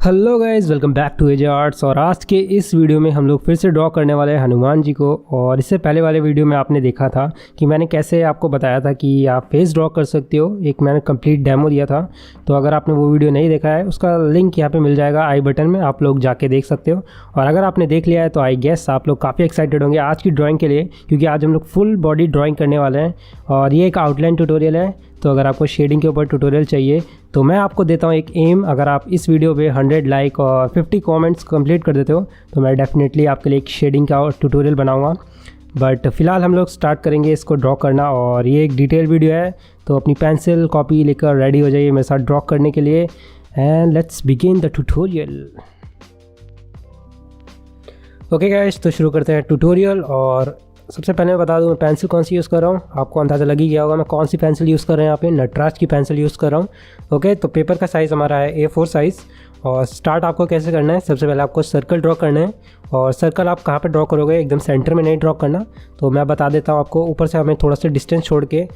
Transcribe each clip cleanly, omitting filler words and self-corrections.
Hello guys, welcome back to AJ arts. और आज के इस वीडियो में हम लोग फिर से ड्रॉ करने वाले हैं हनुमान जी को। और इससे पहले वाले वीडियो में आपने देखा था कि मैंने कैसे आपको बताया था कि आप फेस ड्रॉ कर सकते हो। एक मैंने कंप्लीट डेमो दिया था, तो अगर आपने वो वीडियो नहीं देखा है उसका लिंक यहाँ पे मिल जाएगा आई बटन में, आप लोग जाके देख सकते हो। और अगर आपने देख लिया है तो आई गेस आप लोग काफ़ी एक्साइटेड होंगे आज की ड्राइंग के लिए, क्योंकि आज हम लोग फुल बॉडी ड्राइंग करने वाले हैं। और ये एक आउटलाइन ट्यूटोरियल है, तो अगर आपको शेडिंग के ऊपर ट्यूटोरियल चाहिए तो मैं आपको देता हूँ एक एम। अगर आप इस वीडियो पे 100 लाइक और 50 कमेंट्स कंप्लीट कर देते हो तो मैं डेफिनेटली आपके लिए एक शेडिंग का ट्यूटोरियल बनाऊँगा। बट फिलहाल हम लोग स्टार्ट करेंगे इसको ड्रॉ करना। और ये एक डिटेल वीडियो है, तो अपनी पेंसिल कॉपी लेकर रेडी हो जाइए मेरे साथ ड्रॉ करने के लिए। And let's begin the tutorial. Okay guys, तो शुरू करते हैं ट्यूटोरियल। और सबसे पहले मैं बता दूं मैं पेंसिल कौन सी यूज़ कर रहा हूँ। आपको अंदाज़ा लग ही गया होगा मैं कौन सी पेंसिल यूज़ कर रहे हैं। यहाँ पे नटराज की पेंसिल यूज़ कर रहा हूँ। ओके, तो पेपर का साइज़ हमारा है A4 साइज़। और स्टार्ट आपको कैसे करना है, सबसे पहले आपको सर्कल ड्रॉ करना है। और सर्कल आप कहाँ पे ड्रॉ करोगे, एकदम सेंटर में नहीं ड्रॉ करना, तो मैं बता देता हूँ आपको। ऊपर से हमें थोड़ा सा डिस्टेंस छोड़ के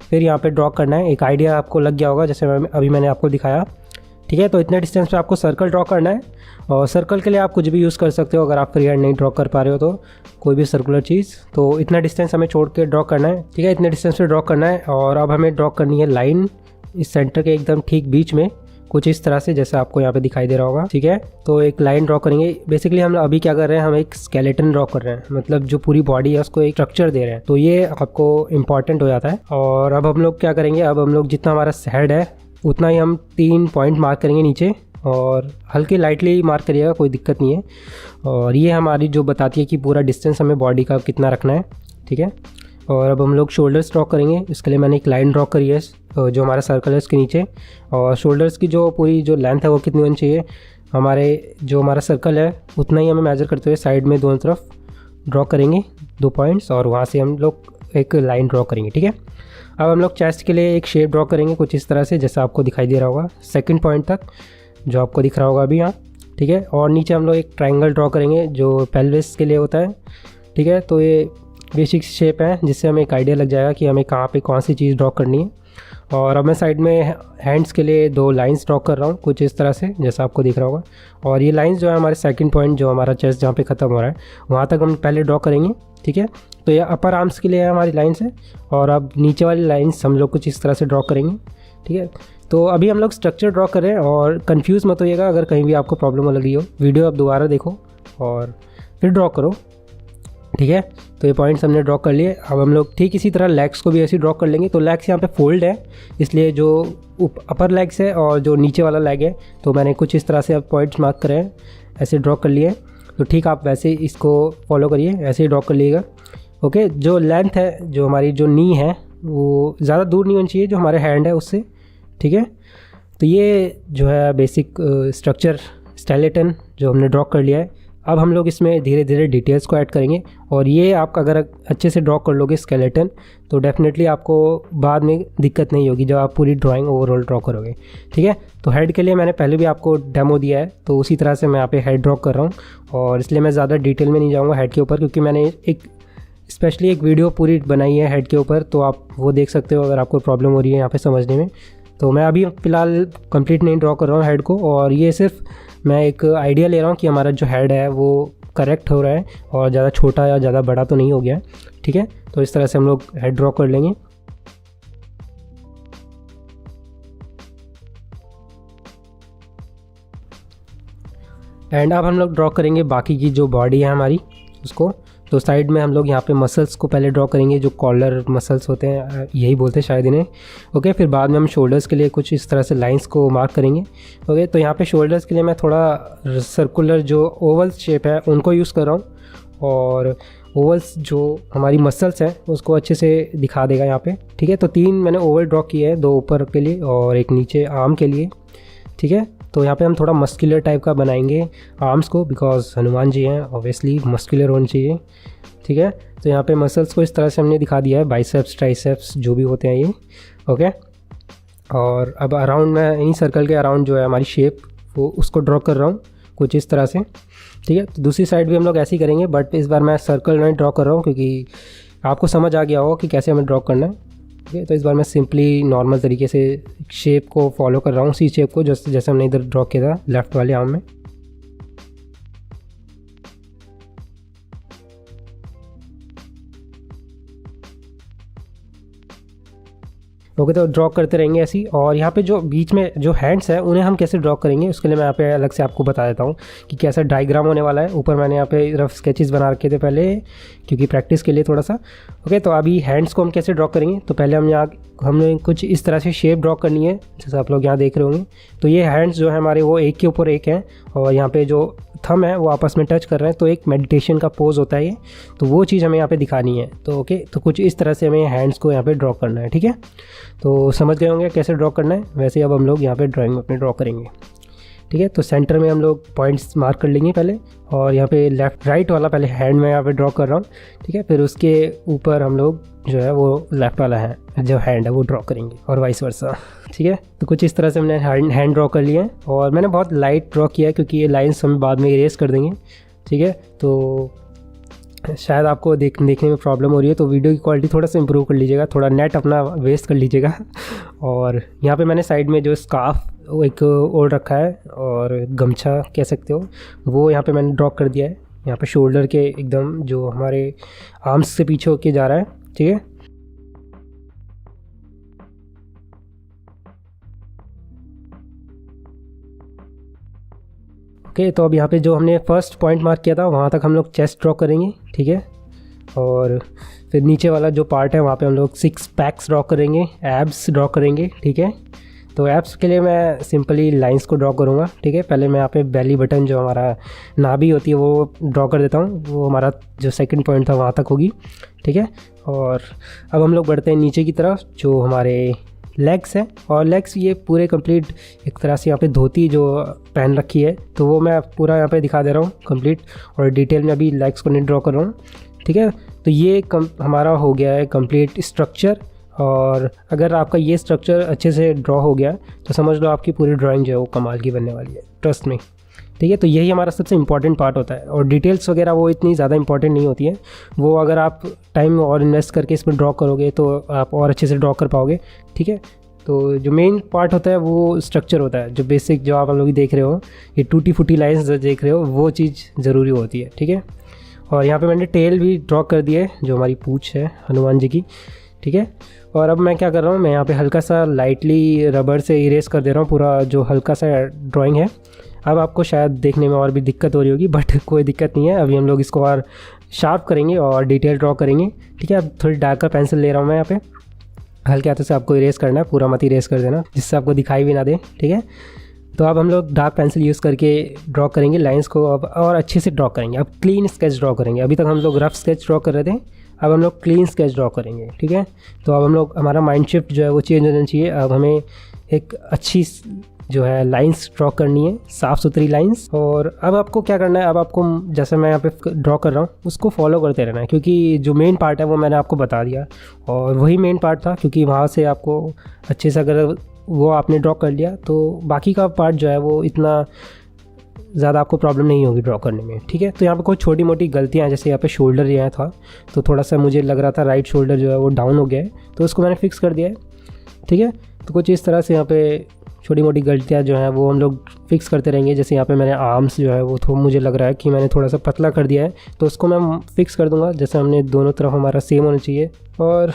फिर यहाँ पर ड्रॉ करना है। एक आइडिया आपको लग गया होगा जैसे अभी मैंने आपको दिखाया। ठीक है, तो इतने डिस्टेंस पे आपको सर्कल ड्रॉ करना है। और सर्कल के लिए आप कुछ भी यूज़ कर सकते हो, अगर आप फ्री हैंड नहीं ड्रॉ कर पा रहे हो तो कोई भी सर्कुलर चीज़। तो इतना डिस्टेंस हमें छोड़ के ड्रॉ करना है। ठीक है, इतने डिस्टेंस पे ड्रॉ करना है। और अब हमें ड्रॉ करनी है लाइन इस सेंटर के एकदम ठीक बीच में, कुछ इस तरह से जैसे आपको यहाँ पे दिखाई दे रहा होगा। ठीक है, तो एक लाइन ड्रॉ करेंगे। बेसिकली हम अभी क्या कर रहे हैं, हम एक स्केलेटन ड्रॉ कर रहे हैं, मतलब जो पूरी बॉडी है उसको एक स्ट्रक्चर दे रहे हैं, तो ये आपको इंपॉर्टेंट हो जाता है। और अब हम लोग क्या करेंगे, अब हम लोग जितना हमारा हेड है उतना ही हम 3 पॉइंट मार्क करेंगे नीचे, और हल्के लाइटली मार्क करिएगा, कोई दिक्कत नहीं है। और ये हमारी जो बताती है कि पूरा डिस्टेंस हमें बॉडी का कितना रखना है। ठीक है, और अब हम लोग शोल्डर्स ड्रॉ करेंगे। इसके लिए मैंने एक लाइन ड्रॉ करी है जो हमारा सर्कल है उसके नीचे। और शोल्डर्स की जो पूरी जो लेंथ है वो कितनी होनी चाहिए, हमारा सर्कल है उतना ही हमें मेजर करते हुए साइड में दोनों तरफ ड्रॉ करेंगे 2 पॉइंट्स, और वहाँ से हम लोग एक लाइन ड्रॉ करेंगे। ठीक है, अब हम लोग चेस्ट के लिए एक शेप ड्रॉ करेंगे कुछ इस तरह से जैसा आपको दिखाई दे रहा होगा, सेकंड पॉइंट तक जो आपको दिख रहा होगा अभी यहाँ। ठीक है, और नीचे हम लोग एक ट्रायंगल ड्रॉ करेंगे जो पेल्विस के लिए होता है। ठीक है, तो ये बेसिक शेप है जिससे हमें एक आइडिया लग जाएगा कि हमें कहाँ पे कौन सी चीज़ ड्रॉ करनी है। और अब मैं साइड में हैंड्स के लिए 2 लाइंस ड्रॉ कर रहा हूँ कुछ इस तरह से जैसा आपको दिख रहा होगा। और ये लाइंस जो है हमारे सेकंड पॉइंट जो हमारा चेस्ट जहाँ पे ख़त्म हो रहा है वहाँ तक हम पहले ड्रॉ करेंगे। ठीक है, तो ये अपर आर्म्स के लिए हमारी लाइंस है। और अब नीचे वाली लाइंस हम लोग कुछ इस तरह से ड्रॉ करेंगे। ठीक है, तो अभी हम लोग स्ट्रक्चर ड्रॉ करें और कंफ्यूज मत होइएगा। अगर कहीं भी आपको प्रॉब्लम लग रही हो, वीडियो आप दोबारा देखो और फिर ड्रॉ करो। ठीक है, तो ये पॉइंट्स हमने ड्रॉ कर लिए। अब हम लोग ठीक इसी तरह लेग्स को भी ऐसे ड्रॉ कर लेंगे। तो लेग्स यहाँ पे फोल्ड है, इसलिए जो अपर लेग्स है और जो नीचे वाला लेग है, तो मैंने कुछ इस तरह से अब पॉइंट्स मार्क करे हैं, ऐसे ड्रॉ कर लिए। तो ठीक आप वैसे इसको फॉलो करिए, ऐसे ही ड्रॉ कर लीजिएगा। ओके, जो लेंथ है, जो हमारी जो नी है वो ज़्यादा दूर नहीं होनी चाहिए जो हमारे हैंड है उससे। ठीक है, तो ये जो है बेसिक स्ट्रक्चर स्केलेटन जो हमने ड्रॉ कर लिया है। अब हम लोग इसमें धीरे धीरे डिटेल्स को ऐड करेंगे। और ये आप अगर अच्छे से ड्रॉ कर लोगे स्केलेटन तो डेफिनेटली आपको बाद में दिक्कत नहीं होगी जब आप पूरी ड्राइंग ओवरऑल ड्रॉ करोगे। ठीक है, तो हेड के लिए मैंने पहले भी आपको डेमो दिया है, तो उसी तरह से मैं यहाँ पे हेड ड्रॉ कर रहा हूँ। और इसलिए मैं ज़्यादा डिटेल में नहीं जाऊँगा हेड के ऊपर, क्योंकि मैंने एक स्पेशली एक वीडियो पूरी बनाई है हेड के ऊपर, तो आप वो देख सकते हो अगर आपको प्रॉब्लम हो रही है यहाँ पे समझने में। तो मैं अभी फ़िलहाल कंप्लीट नहीं ड्रॉ कर रहा हूँ हेड को, और ये सिर्फ मैं एक आइडिया ले रहा हूँ कि हमारा जो हेड है वो करेक्ट हो रहा है और ज़्यादा छोटा या ज़्यादा बड़ा तो नहीं हो गया। ठीक है, तो इस तरह से हम लोग हेड ड्रॉ कर लेंगे। एंड अब हम लोग ड्रॉ करेंगे बाकी की जो बॉडी है हमारी उसको। तो साइड में हम लोग यहाँ पे मसल्स को पहले ड्रॉ करेंगे, जो कॉलर मसल्स होते हैं यही बोलते हैं शायद इन्हें। ओके, फिर बाद में हम शोल्डर्स के लिए कुछ इस तरह से लाइंस को मार्क करेंगे। ओके, तो यहाँ पे शोल्डर्स के लिए मैं थोड़ा सर्कुलर जो ओवल्स शेप है उनको यूज़ कर रहा हूँ। और ओवल्स जो हमारी मसल्स हैं उसको अच्छे से दिखा देगा यहाँ पे। ठीक है, तो 3 मैंने ओवल ड्रॉ किए हैं, 2 ऊपर के लिए और एक नीचे आर्म के लिए। ठीक है, तो यहाँ पे हम थोड़ा मस्कुलर टाइप का बनाएंगे आर्म्स को, बिकॉज हनुमान जी हैं ऑब्वियसली मस्कुलर होनी चाहिए। ठीक है, तो यहाँ पे मसल्स को इस तरह से हमने दिखा दिया है, बाइसेप्स ट्राइसेप्स जो भी होते हैं ये। ओके, और अब अराउंड मैं इन्हीं सर्कल के अराउंड जो है हमारी शेप वो उसको ड्रॉ कर रहा हूँ कुछ इस तरह से। ठीक है, तो दूसरी साइड भी हम लोग ऐसे ही करेंगे, बट इस बार मैं सर्कल नहीं ड्रॉ कर रहा हूँ क्योंकि आपको समझ आ गया होगा कि कैसे हमें ड्रॉ करना है। ठीक है। तो इस बार मैं सिंपली नॉर्मल तरीके से शेप को फॉलो कर रहा हूँ, उसी शेप को जैसे हमने इधर ड्रॉ किया था लेफ़्ट वाले आर्म में। ओके, तो ड्रॉ करते रहेंगे ऐसी। और यहाँ पे जो बीच में जो हैंड्स हैं उन्हें हम कैसे ड्रॉ करेंगे उसके लिए मैं यहाँ पे अलग से आपको बता देता हूँ कि कैसा डायग्राम होने वाला है। ऊपर मैंने यहाँ पे रफ स्केचेस बना रखे थे पहले, क्योंकि प्रैक्टिस के लिए थोड़ा सा। ओके, तो अभी हैंड्स को हम कैसे ड्रॉ करेंगे, तो पहले हमने कुछ इस तरह से शेप ड्रॉ करनी है, जैसे आप लोग यहाँ देख रहे होंगे। तो ये हैंड्स जो है हमारे वो एक के ऊपर एक हैं, और यहाँ पे जो थंब है वो आपस में टच कर रहे हैं, तो एक मेडिटेशन का पोज होता है ये। तो वो चीज़ हमें यहाँ पे दिखानी है। तो ओके, तो कुछ इस तरह से हमें हैंड्स को यहाँ पे ड्रॉ करना है। ठीक है, तो समझ गए होंगे कैसे ड्रॉ करना है। वैसे अब हम लोग यहाँ पे ड्राइंग अपने ड्रॉ करेंगे। ठीक है, तो सेंटर में हम लोग पॉइंट्स मार्क कर लेंगे पहले, और यहाँ पे लेफ़्ट राइट वाला पहले हैंड में यहाँ पे ड्रॉ कर रहा हूँ। ठीक है, फिर उसके ऊपर हम लोग जो है वो लेफ़्ट वाला है जो हैंड है वो ड्रॉ करेंगे, और वाइस वर्सा। ठीक है, तो कुछ इस तरह से हमने हैंड ड्रॉ कर लिया है, और मैंने बहुत लाइट ड्रॉ किया है क्योंकि ये लाइन्स हम बाद में इरेज कर देंगे। ठीक है, तो शायद आपको देखने में प्रॉब्लम हो रही है, तो वीडियो की क्वालिटी थोड़ा सा इंप्रूव कर लीजिएगा, थोड़ा नेट अपना वेस्ट कर लीजिएगा। और यहाँ पे मैंने साइड में जो स्कार्फ एक ओढ़ रखा है, और गमछा कह सकते हो, वो यहाँ पे मैंने ड्रॉ कर दिया है। यहाँ पे शोल्डर के एकदम जो हमारे आर्म्स से पीछे होके जा रहा है। ठीक है, ओके, तो अब यहाँ पे जो हमने फर्स्ट पॉइंट मार्क किया था वहाँ तक हम लोग चेस्ट ड्रॉ करेंगे। ठीक है, और फिर नीचे वाला जो पार्ट है वहाँ पे हम लोग 6 पैक्स ड्रॉ करेंगे, एब्स ड्रॉ करेंगे। ठीक है, तो एब्स के लिए मैं सिंपली लाइंस को ड्रॉ करूँगा। ठीक है, पहले मैं यहाँ पे बेली बटन जो हमारा नाभि होती है वो ड्रॉ कर देता हूँ, वो हमारा जो सेकंड पॉइंट था वहाँ तक होगी। ठीक है, और अब हम लोग बढ़ते हैं नीचे की तरफ, जो हमारे लेग्स है। और लेग्स ये पूरे कंप्लीट एक तरह से यहाँ पे धोती जो पहन रखी है, तो वो मैं पूरा यहाँ पे दिखा दे रहा हूँ कंप्लीट, और डिटेल में अभी लेग्स को नहीं ड्रॉ कर रहा हूँ। ठीक है, तो ये हमारा हो गया है कंप्लीट स्ट्रक्चर। और अगर आपका ये स्ट्रक्चर अच्छे से ड्रॉ हो गया तो समझ लो आपकी पूरी ड्राइंग जो है वो कमाल की बनने वाली है, ट्रस्ट में। ठीक है, तो यही हमारा सबसे इम्पॉर्टेंट पार्ट होता है, और डिटेल्स वगैरह वो इतनी ज़्यादा इंपॉर्टेंट नहीं होती है। वो अगर आप टाइम और इन्वेस्ट करके इस पर ड्रॉ करोगे तो आप और अच्छे से ड्रॉ कर पाओगे। ठीक है, तो जो मेन पार्ट होता है वो स्ट्रक्चर होता है, जो बेसिक जो आप लोग देख रहे हो, ये टूटी फूटी लाइन्स जो देख रहे हो, वो चीज़ ज़रूरी होती है। ठीक है, और यहाँ पे मैंने टेल भी ड्रॉ कर दिया है, जो हमारी पूँछ है हनुमान जी की। ठीक है, और अब मैं क्या कर रहा हूँ, मैं यहाँ पे हल्का सा लाइटली रबर से इरेज कर दे रहा हूँ पूरा जो हल्का सा ड्राइंग है। अब आपको शायद देखने में और भी दिक्कत हो रही होगी, बट कोई दिक्कत नहीं है। अभी हम लोग इसको और शार्प करेंगे और डिटेल ड्रॉ करेंगे। ठीक है, अब थोड़ी डार्कर पेंसिल ले रहा हूँ मैं यहाँ पे, हल्के हाथों से आपको इरेज करना है, पूरा मत इरेज कर देना जिससे आपको दिखाई भी ना दे। ठीक है, तो अब हम लोग डार्क पेंसिल यूज़ करके ड्रॉ करेंगे लाइंस को, अब और अच्छे से ड्रॉ करेंगे। अब क्लीन स्केच ड्रॉ करेंगे। अभी तक हम लोग रफ स्केच ड्रॉ कर रहे थे, अब हम लोग क्लीन स्केच ड्रॉ करेंगे। ठीक है, तो अब हम लोग हमारा माइंड शिफ्ट जो है वो चेंज होना चाहिए। अब हमें एक अच्छी जो है लाइंस ड्रॉ करनी है, साफ़ सुथरी लाइंस। और अब आपको क्या करना है, अब आपको जैसे मैं यहाँ पे ड्रॉ कर रहा हूँ उसको फॉलो करते रहना है, क्योंकि जो मेन पार्ट है वो मैंने आपको बता दिया, और वही मेन पार्ट था, क्योंकि वहाँ से आपको अच्छे से अगर वो आपने ड्रॉ कर लिया तो बाकी का पार्ट जो है वो इतना ज़्यादा आपको प्रॉब्लम नहीं होगी ड्रॉ करने में। ठीक है, तो यहाँ पे कोई छोटी मोटी गलतियाँ हैं, जैसे यहाँ पे शोल्डर ये था तो थोड़ा सा मुझे लग रहा था राइट शोल्डर जो है वो डाउन हो गया है, तो उसको मैंने फिक्स कर दिया है। ठीक है, तो कुछ इस तरह से यहाँ पे छोटी मोटी गलतियाँ जो हैं वो हम लोग फिक्स करते रहेंगे। जैसे यहाँ पे मैंने आर्म्स जो है वो मुझे लग रहा है कि मैंने थोड़ा सा पतला कर दिया है, तो उसको मैं फिक्स कर दूँगा, जैसे हमने दोनों तरफ हमारा सेम होना चाहिए। और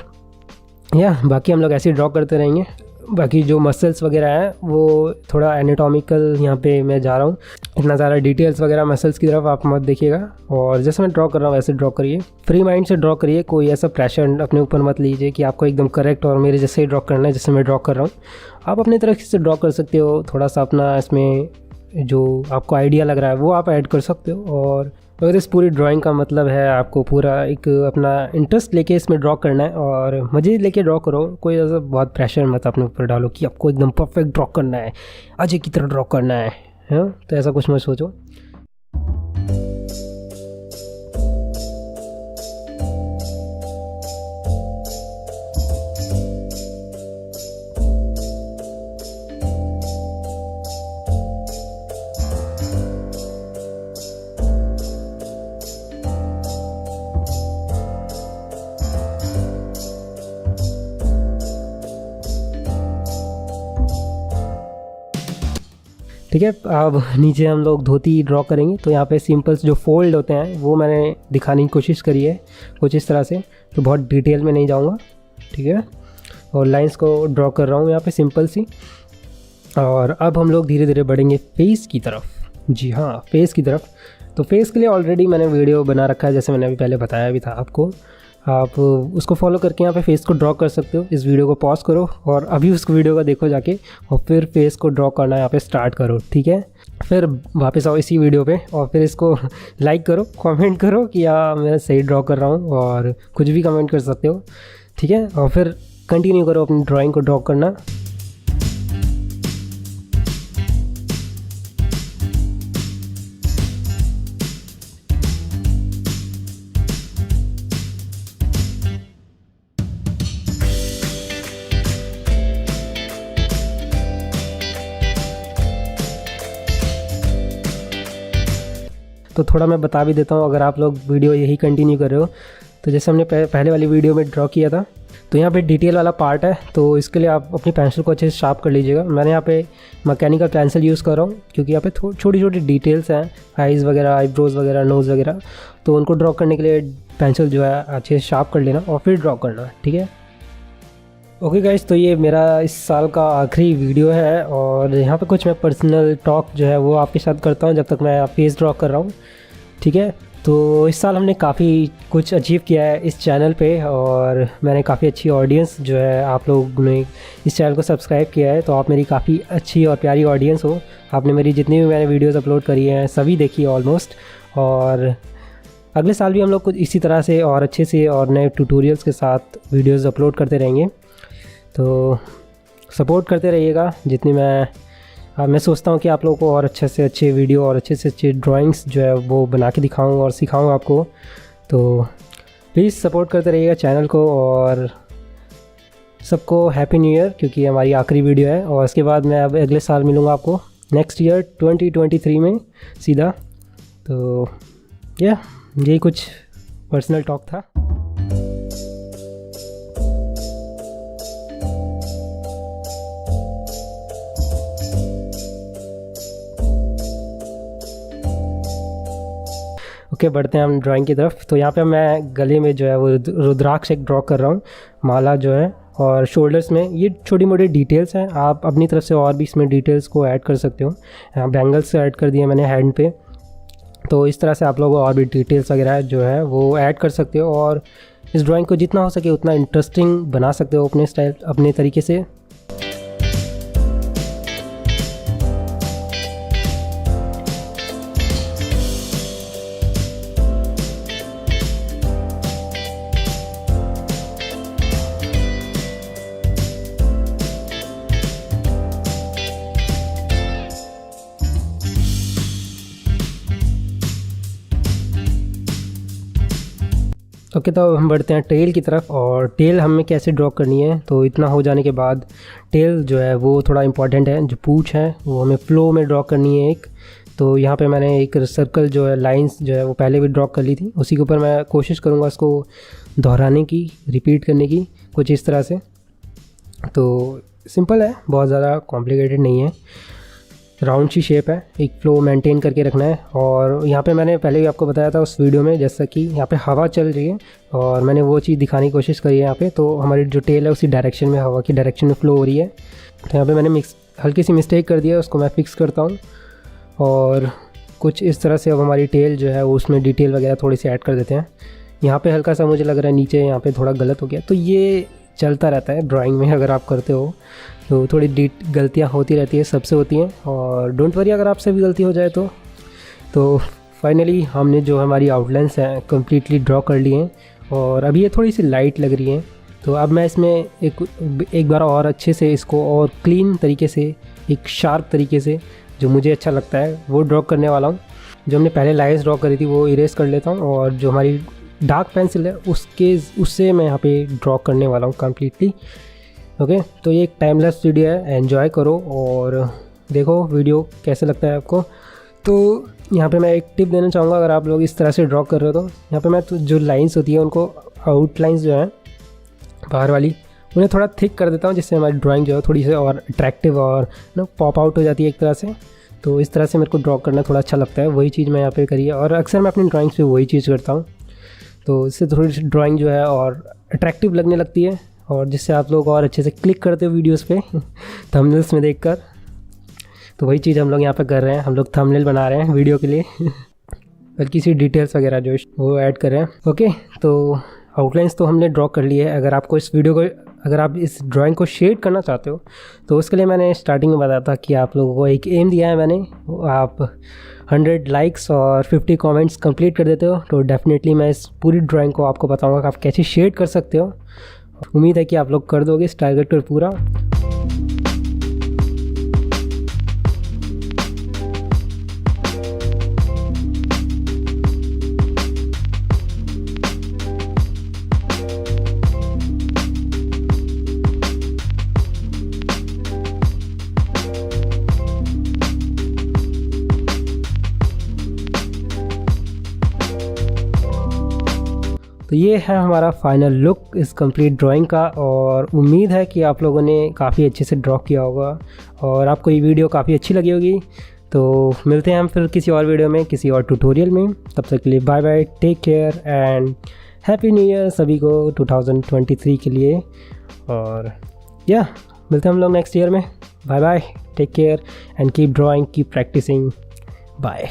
बाकी हम लोग ऐसे ड्रॉ करते रहेंगे। बाकी जो मसल्स वगैरह हैं वो थोड़ा एनाटॉमिकल यहाँ पे मैं जा रहा हूँ, इतना ज़्यादा डिटेल्स वगैरह मसल्स की तरफ आप मत देखिएगा, और जैसे मैं ड्रॉ कर रहा हूँ वैसे ड्रॉ करिए, फ्री माइंड से ड्रॉ करिए, कोई ऐसा प्रेशर अपने ऊपर मत लीजिए कि आपको एकदम करेक्ट और मेरे जैसे ही ड्रॉ करना है जैसे मैं ड्रॉ कर रहा हूँ। आप अपनी तरफ से ड्रॉ कर सकते हो, थोड़ा सा अपना इसमें जो आपको आइडिया लग रहा है वो आप ऐड कर सकते हो। और अगर इस पूरी ड्राइंग का मतलब है आपको पूरा एक अपना इंटरेस्ट लेके इसमें ड्रॉ करना है और मज़े लेके ड्रॉ करो, कोई ऐसा बहुत प्रेशर मत अपने ऊपर डालो कि आपको एकदम परफेक्ट ड्रॉ करना है, अजय की तरह ड्रॉ करना है, तो ऐसा कुछ मत सोचो। ठीक है। अब नीचे हम लोग धोती ड्रॉ करेंगे, तो यहाँ पे सिंपल्स जो फोल्ड होते हैं वो मैंने दिखाने की कोशिश करी है कुछ इस तरह से, तो बहुत डिटेल में नहीं जाऊँगा, ठीक है। और लाइंस को ड्रॉ कर रहा हूँ यहाँ पे सिंपल सी। और अब हम लोग धीरे धीरे बढ़ेंगे फेस की तरफ। जी हाँ, फेस की तरफ। तो फेस के लिए ऑलरेडी मैंने वीडियो बना रखा है, जैसे मैंने अभी पहले बताया भी था आपको। आप उसको फॉलो करके यहाँ पे फेस को ड्रॉ कर सकते हो। इस वीडियो को पॉज करो और अभी उस वीडियो को देखो जाके, और फिर फेस को ड्रॉ करना यहाँ पे स्टार्ट करो, ठीक है। फिर वापस आओ इसी वीडियो पे और फिर इसको लाइक करो, कमेंट करो कि हाँ मैं सही ड्रॉ कर रहा हूँ, और कुछ भी कमेंट कर सकते हो, ठीक है। और फिर कंटिन्यू करो अपनी ड्राइंग को ड्रॉ करना। तो थोड़ा मैं बता भी देता हूँ, अगर आप लोग वीडियो यही कंटिन्यू कर रहे हो, तो जैसे हमने पहले वाली वीडियो में ड्रॉ किया था, तो यहाँ पे डिटेल वाला पार्ट है, तो इसके लिए आप अपनी पेंसिल को अच्छे से शार्प कर लीजिएगा। मैंने यहाँ पे मैकेनिकल पेंसिल यूज़ कर रहा हूँ, क्योंकि यहाँ पे छोटी छोटी डिटेल्स हैं, आइज़ वगैरह, आईब्रोज वगैरह, नोज़ वगैरह, तो उनको ड्रॉ करने के लिए पेंसिल जो है अच्छे से शार्प कर लेना और फिर ड्रॉ करना, ठीक है। ओके गाइस, तो ये मेरा इस साल का आखिरी वीडियो है, और यहाँ पे कुछ मैं पर्सनल टॉक जो है वो आपके साथ करता हूँ जब तक मैं फेस ड्रॉ कर रहा हूँ, ठीक है। तो इस साल हमने काफ़ी कुछ अचीव किया है इस चैनल पे, और मैंने काफ़ी अच्छी ऑडियंस जो है, आप लोगों ने इस चैनल को सब्सक्राइब किया है, तो आप मेरी काफ़ी अच्छी और प्यारी ऑडियंस हो। आपने मेरी जितनी भी मैंने वीडियोज़ अपलोड करी हैं सभी देखी ऑलमोस्ट, और अगले साल भी हम लोग कुछ इसी तरह से और अच्छे से और नए ट्यूटोरियल्स के साथ वीडियोज़ अपलोड करते रहेंगे। तो सपोर्ट करते रहिएगा। जितनी मैं सोचता हूँ कि आप लोगों को और अच्छे से अच्छे वीडियो और अच्छे से अच्छे ड्राइंग्स जो है वो बना के दिखाऊँ और सिखाऊँ आपको। तो प्लीज़ सपोर्ट करते रहिएगा चैनल को, और सबको हैप्पी न्यू ईयर, क्योंकि हमारी आखिरी वीडियो है। और इसके बाद मैं अब अगले साल मिलूँगा आपको नेक्स्ट ईयर 2023 में सीधा। तो यही कुछ पर्सनल टॉक था। ओके, बढ़ते हैं हम ड्राइंग की तरफ। तो यहाँ पे मैं गले में जो है वो रुद्राक्ष एक ड्रॉ कर रहा हूँ, माला जो है, और शोल्डर्स में ये छोटी मोटी डिटेल्स हैं। आप अपनी तरफ से और भी इसमें डिटेल्स को ऐड कर सकते हो। यहाँ बैंगल्स से ऐड कर दिए मैंने हैंड पे, तो इस तरह से आप लोग और भी डिटेल्स वगैरह जो है वो ऐड कर सकते हो, और इस ड्राइंग को जितना हो सके उतना इंटरेस्टिंग बना सकते हो अपने स्टाइल, अपने तरीके से। ओके, तो हम बढ़ते हैं टेल की तरफ। और टेल हमें कैसे ड्रॉ करनी है, तो इतना हो जाने के बाद टेल जो है वो थोड़ा इंपॉर्टेंट है। जो पूंछ है वो हमें फ्लो में ड्रॉ करनी है एक। तो यहाँ पे मैंने एक सर्कल जो है, लाइंस जो है वो पहले भी ड्रॉ कर ली थी, उसी के ऊपर मैं कोशिश करूँगा इसको दोहराने की, रिपीट करने की, कुछ इस तरह से। तो सिंपल है, बहुत ज़्यादा कॉम्प्लिकेटेड नहीं है, राउंड सी शेप है, एक फ्लो मेंटेन करके रखना है। और यहाँ पे मैंने पहले भी आपको बताया था उस वीडियो में, जैसा कि यहाँ पे हवा चल रही है और मैंने वो चीज़ दिखाने की कोशिश करी है यहाँ पे। तो हमारी जो टेल है उसी डायरेक्शन में, हवा की डायरेक्शन में फ्लो हो रही है। तो यहाँ पे मैंने हल्की सी मिस्टेक कर दिया, उसको मैं फिक्स करता हूँ। और कुछ इस तरह से अब हमारी टेल जो है उसमें डिटेल वगैरह थोड़ी सी ऐड कर देते हैं। यहाँ पर हल्का सा मुझे लग रहा है नीचे यहाँ पर थोड़ा गलत हो गया, तो ये चलता रहता है ड्राइंग में। अगर आप करते हो तो थोड़ी गलतियाँ होती रहती है, सबसे होती हैं, और डोंट वरी अगर आपसे भी गलती हो जाए तो फाइनली हमने जो हमारी आउटलाइंस हैं कम्प्लीटली ड्रॉ कर लिए हैं। और अभी ये थोड़ी सी लाइट लग रही हैं, तो अब मैं इसमें एक बार और अच्छे से इसको और क्लीन तरीके से, एक शार्प तरीके से जो मुझे अच्छा लगता है वो ड्रॉ करने वाला हूँ। जो हमने पहले लाइन्स ड्रॉ करी थी वो इरेज कर लेता हूँ, और जो हमारी डार्क पेंसिल है उससे मैं यहाँ पे ड्रॉ करने वाला हूँ कम्प्लीटली। ओके, तो ये एक टाइमलेस वीडियो है, एंजॉय करो और देखो वीडियो कैसे लगता है आपको। तो यहाँ पे मैं एक टिप देना चाहूँगा, अगर आप लोग इस तरह से ड्रॉ कर रहे हो तो यहाँ पे मैं जो लाइंस होती है उनको, आउटलाइंस जो है बाहर वाली, उन्हें थोड़ा थिक कर देता हूँ, जिससे हमारी ड्राइंग जो है थोड़ी सी और अट्रैक्टिव और पॉप आउट हो जाती है एक तरह से। तो इस तरह से मेरे को ड्रॉ करना थोड़ा अच्छा लगता है, वही चीज़ मैं यहाँ पे करी है और अक्सर मैं अपनी ड्राइंग्स पे वही चीज़ करता हूँ। तो इससे थोड़ी सी ड्राइंग जो है और अट्रैक्टिव लगने लगती है और जिससे आप लोग और अच्छे से क्लिक करते हो वीडियोस पे थंबनेल्स में देखकर। तो वही चीज़ हम लोग यहाँ पे कर रहे हैं, हम लोग थंबनेल बना रहे हैं वीडियो के लिए बल्कि सी डिटेल्स वगैरह जो वो ऐड कर रहे हैं। ओके, तो आउटलाइंस तो हमने ड्रॉ कर ली है। अगर आप इस ड्राइंग को शेड करना चाहते हो तो उसके लिए मैंने स्टार्टिंग में बताया था कि आप लोगों को एक एम दिया है मैंने, आप 100 लाइक्स और 50 कमेंट्स कंप्लीट कर देते हो तो डेफिनेटली मैं इस पूरी ड्राइंग को आपको बताऊंगा कि आप कैसे शेड कर सकते हो। उम्मीद है कि आप लोग कर दोगे इस टारगेट पर पूरा। तो ये है हमारा फाइनल लुक इस कंप्लीट ड्राइंग का और उम्मीद है कि आप लोगों ने काफ़ी अच्छे से ड्रॉ किया होगा और आपको ये वीडियो काफ़ी अच्छी लगी होगी। तो मिलते हैं हम फिर किसी और वीडियो में, किसी और ट्यूटोरियल में। तब तक के लिए bye bye, take care and happy new year सभी को 2023 के लिए। और मिलते हैं हम लोग नेक्स्ट ईयर में। Bye bye, take care and keep drawing, keep practising. Bye.